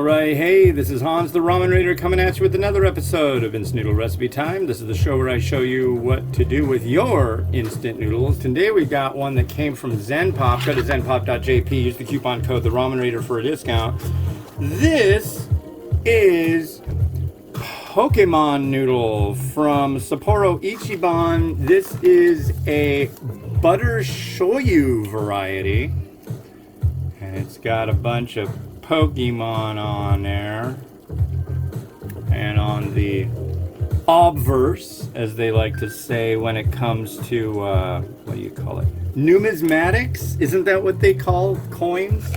Alright, hey, this is Hans the Ramen Raider coming at you with another episode of Instant Noodle Recipe Time. This is the show where I show you what to do with your instant noodles. Today we got one that came from Zenpop. Go to zenpop.jp, use the coupon code the Ramen Raider for a discount. This is Pokémon noodle from Sapporo Ichiban. This is a butter shoyu variety. And it's got a bunch of Pokemon on there, and on the obverse, as they like to say when it comes to what do you call it, numismatics? Isn't that what they call coins?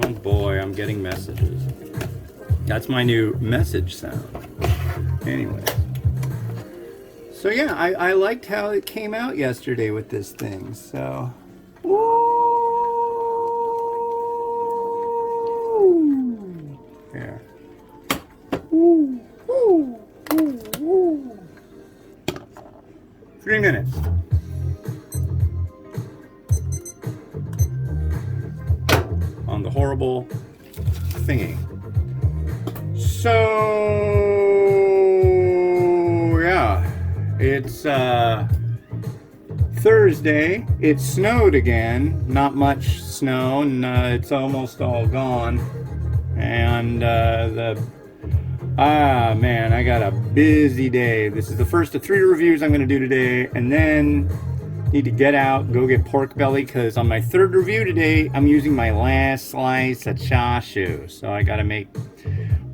Oh boy, I'm getting messages. That's my new message sound. Anyway, so yeah, I liked how it came out yesterday with this thing. So yeah. Ooh, ooh, ooh, ooh. 3 minutes. On the horrible thingy. So yeah, it's Thursday. It snowed again. Not much snow, and it's almost all gone. And man, I got a busy day. This is the first of 3 reviews I'm going to do today, and then need to get out, go get pork belly, because on my 3rd review today, I'm using my last slice of chashu. So I got to make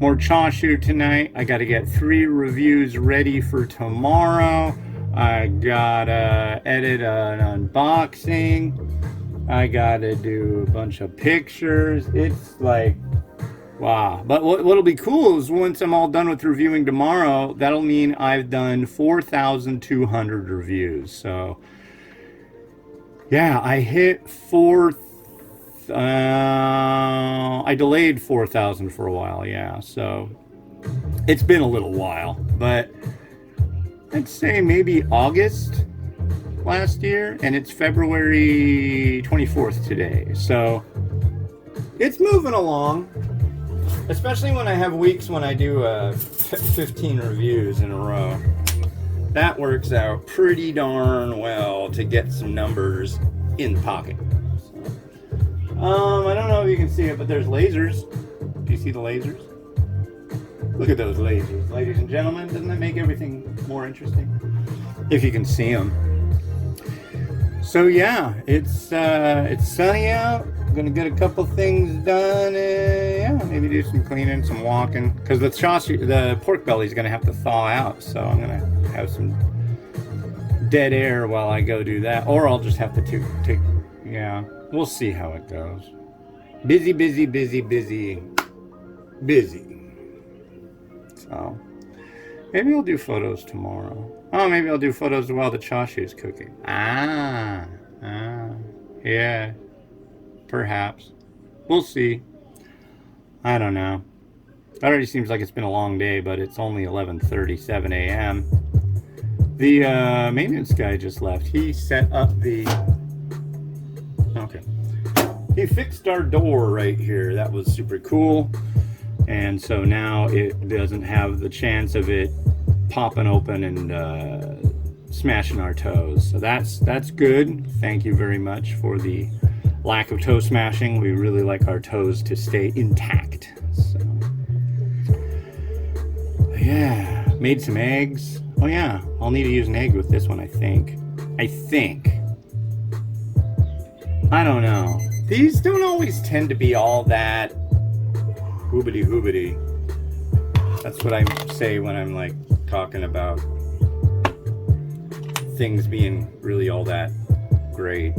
more chashu tonight. I got to get 3 reviews ready for tomorrow. I got to edit an unboxing. I got to do a bunch of pictures. It's like, wow. But what'll be cool is once I'm all done with reviewing tomorrow, that'll mean I've done 4,200 reviews. So yeah, I hit I delayed 4,000 for a while. Yeah, so it's been a little while, but I'd say maybe August last year, and it's February 24th today. So it's moving along. Especially when I have weeks when I do 15 reviews in a row. That works out pretty darn well to get some numbers in the pocket. So, I don't know if you can see it, but there's lasers. Do you see the lasers? Look at those lasers, ladies and gentlemen. Doesn't that make everything more interesting? If you can see them. So yeah, it's sunny out. I'm gonna get a couple things done, yeah, maybe do some cleaning, some walking, because the pork belly is gonna have to thaw out, so I'm gonna have some dead air while I go do that, or I'll just have to take, yeah, we'll see how it goes. Busy. So maybe I'll do photos tomorrow. Oh, maybe I'll do photos while the chashu is cooking. Yeah. Perhaps. We'll see. I don't know. It already seems like it's been a long day, but it's only 11:37 a.m. The maintenance guy just left. He set up the... Okay. He fixed our door right here. That was super cool. And so now it doesn't have the chance of it popping open and smashing our toes. So that's good. Thank you very much for the lack of toe smashing. We really like our toes to stay intact. So yeah, made some eggs. Oh yeah, I'll need to use an egg with this one, I think. I don't know. These don't always tend to be all that hoobity. That's what I say when I'm like talking about things being really all that great.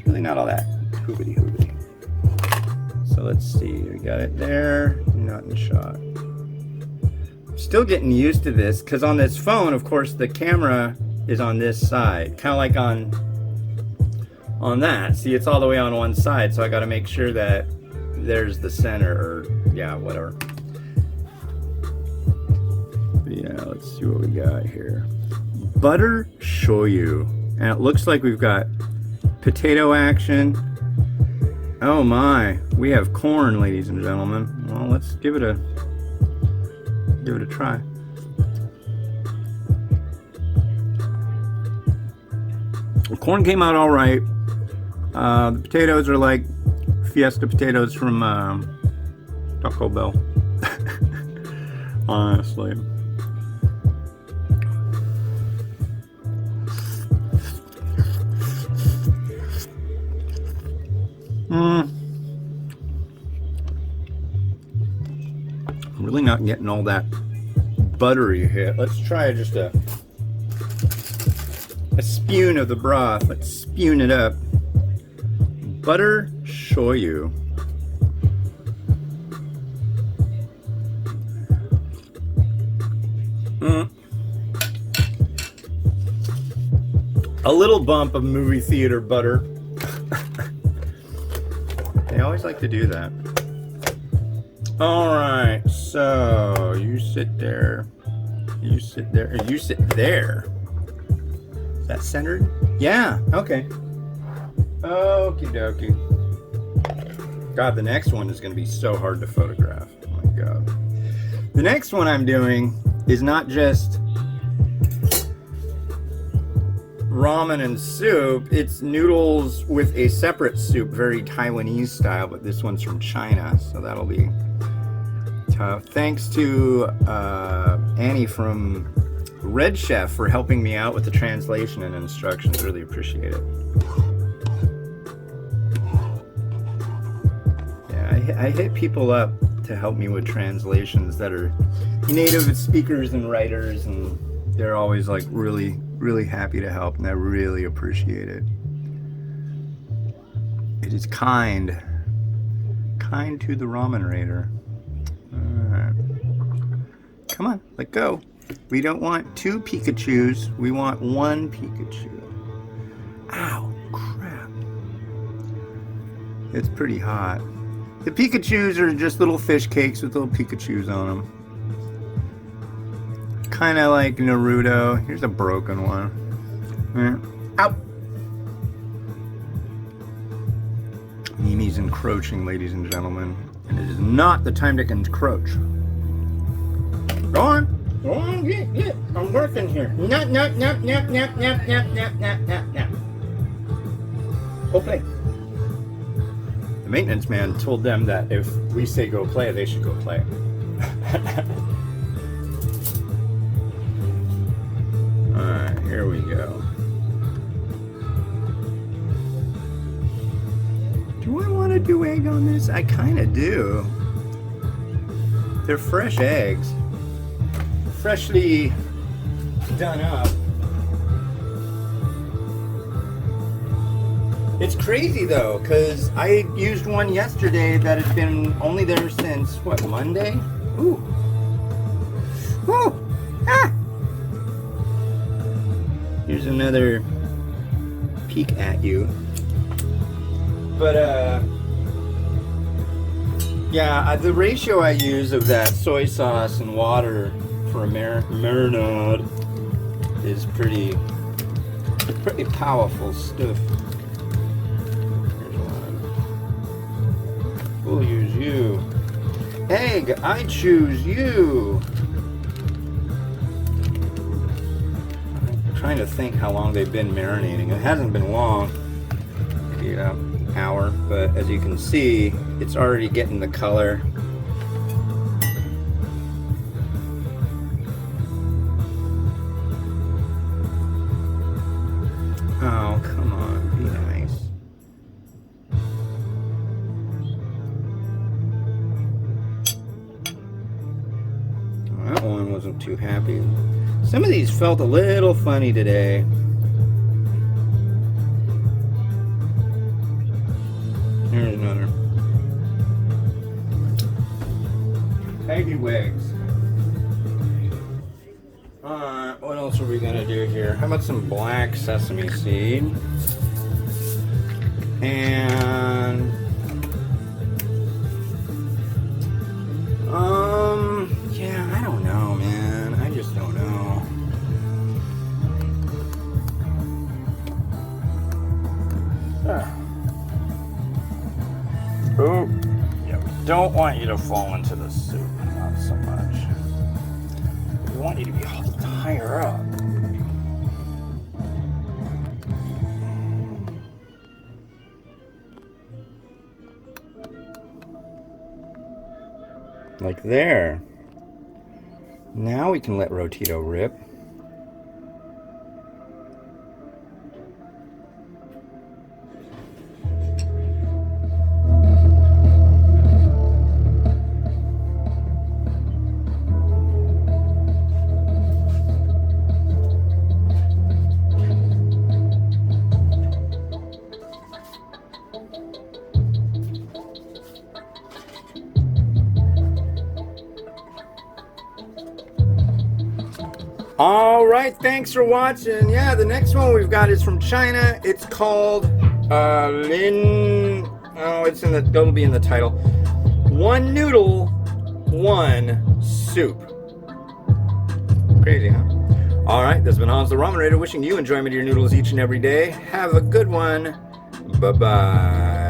Really not all that hoobity. So let's see, we got it there, not in the shot. I'm still getting used to this, because on this phone, of course, the camera is on this side, kind of like on that. See, it's all the way on one side, so I got to make sure that there's the center, or yeah, whatever. But yeah, let's see what we got here. Butter shoyu, and it looks like we've got potato action, Oh my, we have corn, ladies and gentlemen. Well, let's give it a try. The corn came out all right. The potatoes are like Fiesta potatoes from Taco Bell. Honestly. I'm really not getting all that buttery hit. Let's try just a spoon of the broth. Let's spoon it up. Butter shoyu. A little bump of movie theater butter. They always like to do that. Alright, so you sit there. You sit there. You sit there. Is that centered? Yeah, okay. Okie dokie. God, the next one is going to be so hard to photograph. Oh my god. The next one I'm doing is not just ramen and soup, it's noodles with a separate soup, very Taiwanese style, but this one's from China, so that'll be tough. Thanks to Annie from Red Chef for helping me out with the translation and instructions. Really appreciate it. Yeah, I hit people up to help me with translations that are native speakers and writers, and they're always like really happy to help, and I really appreciate it. It is kind to the Ramen Raider. Alright. Come on, let go. We don't want 2 Pikachus, we want 1 Pikachu. Ow, crap. It's pretty hot. The Pikachus are just little fish cakes with little Pikachus on them. Kind of like Naruto. Here's a broken one. Ow! Mimi's encroaching, ladies and gentlemen. And it is not the time to encroach. Go on. Go on, get. I'm working here. No. Go play. The maintenance man told them that if we say go play, they should go play. Alright, here we go. Do I want to do egg on this? I kind of do. They're fresh eggs. Freshly done up. It's crazy though, because I used one yesterday that had been only there since, what, Monday? Ooh. Woo! Ah! Here's another peek at you. But, yeah, the ratio I use of that soy sauce and water for a marinade is pretty powerful stuff. Here's one. We'll use you. Egg, I choose you. Trying to think how long they've been marinating. It hasn't been long, maybe an hour, but as you can see, it's already getting the color. Oh, come on, be nice. Oh, that one wasn't too happy. Some of these felt a little funny today. Here's another. Eggy wigs. Alright, what else are we gonna do here? How about some black sesame seed? And yeah, I don't know, man. I just don't know. don't want you to fall into the soup, not so much. We want you to be higher up. Like there. Now we can let Rotito rip. All right, thanks for watching. Yeah, the next one we've got is from China. It's called Lin. Oh, it'll be in the title. One noodle, one soup. Crazy, huh? All right, this has been Hans the Ramen Raider, wishing you enjoyment of your noodles each and every day. Have a good one. Bye-bye.